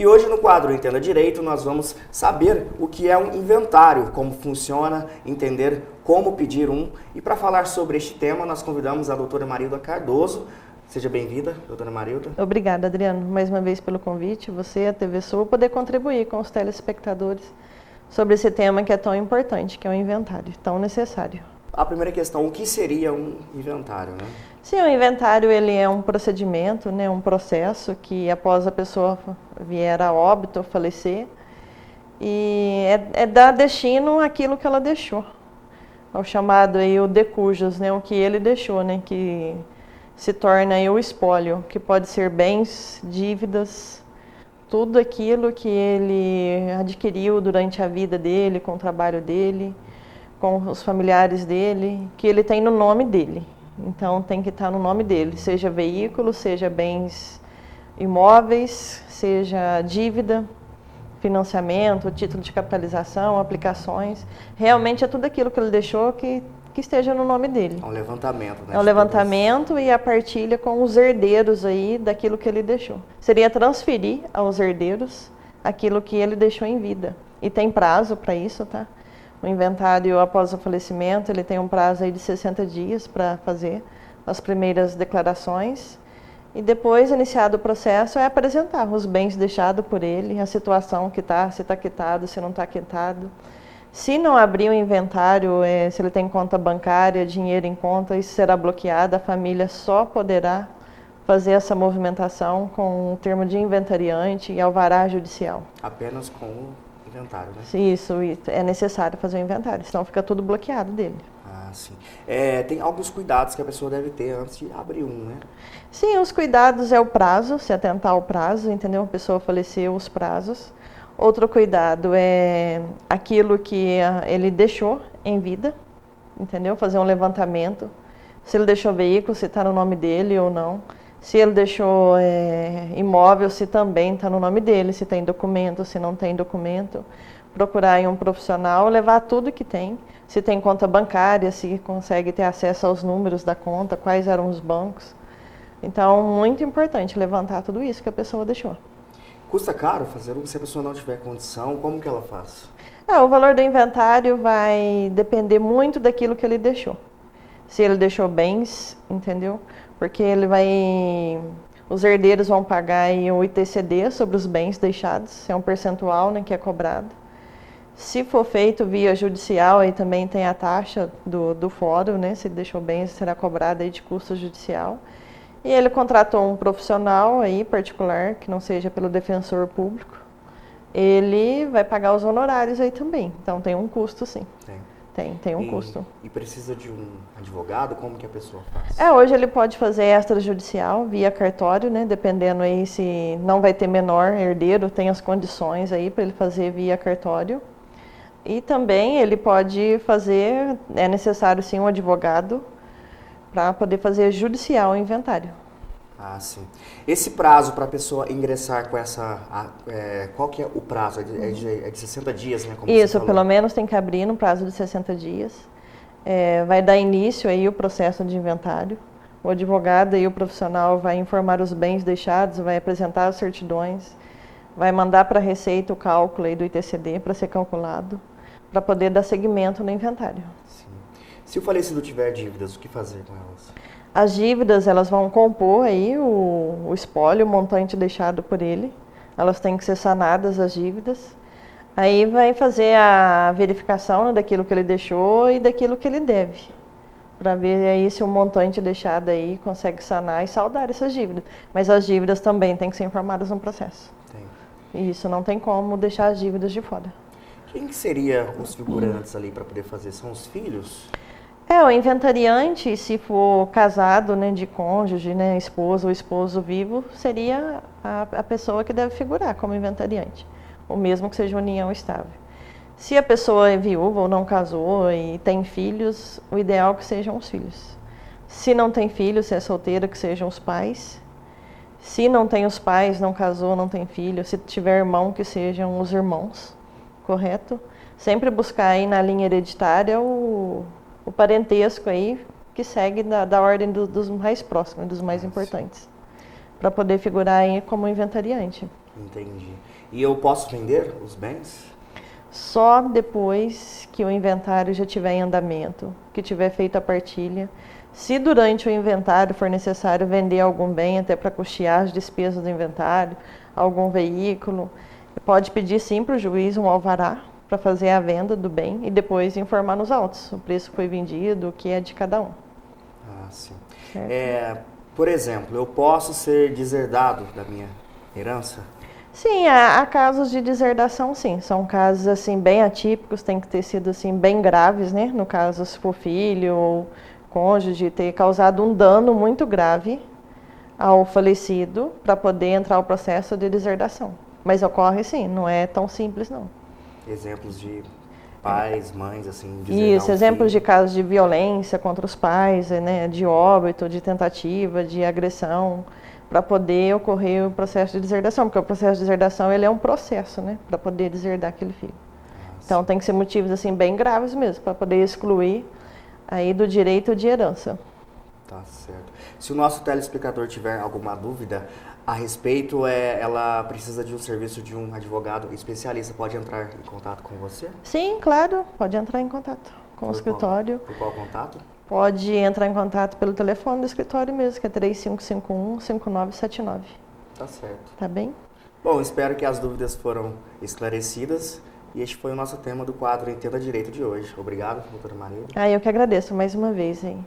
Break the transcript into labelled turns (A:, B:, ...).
A: E hoje no quadro Entenda Direito nós vamos saber o que é um inventário, como funciona, entender como pedir um. E para falar sobre este tema nós convidamos a doutora Marilda Cardoso. Seja bem-vinda, doutora Marilda.
B: Obrigada, Adriano, mais uma vez pelo convite. Você, a TV Sul, poder contribuir com os telespectadores sobre esse tema que é tão importante, que é o inventário, tão necessário.
A: A primeira questão, o que seria um inventário, né?
B: Sim, o inventário ele é um procedimento, né, um processo que após a pessoa vier a óbito, falecer, e é dar destino àquilo que ela deixou. É o chamado aí o de cujos, né, o que ele deixou, né, que se torna aí o espólio, que pode ser bens, dívidas, tudo aquilo que ele adquiriu durante a vida dele, com o trabalho dele, com os familiares dele, que ele tem no nome dele. Então tem que estar no nome dele, seja veículo, seja bens imóveis, seja dívida, financiamento, título de capitalização, aplicações. Realmente é tudo aquilo que ele deixou que esteja no nome dele.
A: É um levantamento, né?
B: É um levantamento e a partilha com os herdeiros aí daquilo que ele deixou. Seria transferir aos herdeiros aquilo que ele deixou em vida. E tem prazo para isso, tá? O inventário, após o falecimento, ele tem um prazo aí de 60 dias para fazer as primeiras declarações. E depois, iniciado o processo, é apresentar os bens deixados por ele, a situação que está, se está quitado, se não está quitado. Se não abrir o inventário, se ele tem conta bancária, dinheiro em conta, isso será bloqueado. A família só poderá fazer essa movimentação com o termo de inventariante e alvará judicial.
A: Apenas com o inventário, né?
B: Isso, é necessário fazer o inventário, senão fica tudo bloqueado dele.
A: Ah, sim. Tem alguns cuidados que a pessoa deve ter antes de abrir um, né?
B: Sim, os cuidados é o prazo, se atentar ao prazo, entendeu? A pessoa faleceu, os prazos. Outro cuidado é aquilo que ele deixou em vida, entendeu? Fazer um levantamento. Se ele deixou veículo, se está no nome dele ou não. Se ele deixou imóvel, se também está no nome dele, se tem documento, se não tem documento. Procurar em um profissional, levar tudo que tem. Se tem conta bancária, se consegue ter acesso aos números da conta, quais eram os bancos. Então, muito importante levantar tudo isso que a pessoa deixou.
A: Custa caro fazer se a pessoa não tiver condição? Como que ela faz?
B: O valor do inventário vai depender muito daquilo que ele deixou. Se ele deixou bens, entendeu? Porque os herdeiros vão pagar aí o ITCD sobre os bens deixados, é um percentual, né, que é cobrado. Se for feito via judicial, aí também tem a taxa do fórum, né? Se ele deixou bens, será cobrado aí de custo judicial. E ele contratou um profissional aí particular, que não seja pelo defensor público, ele vai pagar os honorários aí também. Então tem um custo, sim. Tem um custo.
A: E precisa de um advogado? Como que a pessoa faz?
B: Hoje ele pode fazer extrajudicial via cartório, né? Dependendo aí se não vai ter menor herdeiro, tem as condições aí para ele fazer via cartório. E também ele pode fazer, é necessário sim um advogado para poder fazer judicial o inventário.
A: Ah, sim. Esse prazo para a pessoa ingressar com essa... qual que é o prazo? É de 60 dias, né? Como
B: Isso, pelo menos tem que abrir no prazo de 60 dias. Vai dar início aí o processo de inventário. O advogado e o profissional vai informar os bens deixados, vai apresentar as certidões, vai mandar para a Receita o cálculo aí do ITCD para ser calculado, para poder dar seguimento no inventário.
A: Sim. Se o falecido tiver dívidas, o que fazer com elas?
B: As dívidas, elas vão compor aí o espólio, o montante deixado por ele. Elas têm que ser sanadas, as dívidas. Aí vai fazer a verificação, né, daquilo que ele deixou e daquilo que ele deve. Para ver aí se o montante deixado aí consegue sanar e saldar essas dívidas. Mas as dívidas também têm que ser informadas no processo. E isso não tem como deixar as dívidas de fora.
A: Quem que seria os figurantes ali para poder fazer? São os filhos?
B: O inventariante, se for casado, né, de cônjuge, né, esposa ou esposo vivo, seria a pessoa que deve figurar como inventariante, ou mesmo que seja união estável. Se a pessoa é viúva ou não casou e tem filhos, o ideal é que sejam os filhos. Se não tem filhos, se é solteira, que sejam os pais. Se não tem os pais, não casou, não tem filho, se tiver irmão, que sejam os irmãos, correto? Sempre buscar aí na linha hereditária o parentesco aí, que segue da ordem dos mais próximos, dos mais importantes, para poder figurar aí como inventariante.
A: Entendi. E eu posso vender os bens?
B: Só depois que o inventário já estiver em andamento, que tiver feito a partilha. Se durante o inventário for necessário vender algum bem, até para custear as despesas do inventário, algum veículo, pode pedir sim para o juiz um alvará para fazer a venda do bem e depois informar nos autos o preço que foi vendido, o que é de cada um.
A: Ah, sim.
B: Certo?
A: Por exemplo, eu posso ser deserdado da minha herança?
B: Sim, há casos de deserdação, sim. São casos assim bem atípicos, tem que ter sido assim bem graves, né? No caso, se for filho ou cônjuge, ter causado um dano muito grave ao falecido para poder entrar o processo de deserdação. Mas ocorre sim, não é tão simples não.
A: Exemplos de pais, mães, assim,
B: Isso, exemplos de casos de violência contra os pais, né? De óbito, de tentativa, de agressão, para poder ocorrer o processo de deserdação, porque o processo de deserdação ele é um processo, né, para poder deserdar aquele filho. Então tem que ser motivos assim bem graves mesmo para poder excluir aí do direito de herança.
A: Tá certo. Se o nosso telespectador tiver alguma dúvida a respeito, ela precisa de um serviço de um advogado especialista, pode entrar em contato com você?
B: Sim, claro, pode entrar em contato com o escritório.
A: Por qual contato?
B: Pode entrar em contato pelo telefone do escritório mesmo, que é 3551-5979.
A: Tá certo.
B: Tá bem?
A: Bom, espero que as dúvidas foram esclarecidas e este foi o nosso tema do quadro Entenda Direito de hoje. Obrigado, doutora Maria.
B: Eu que agradeço mais uma vez, hein?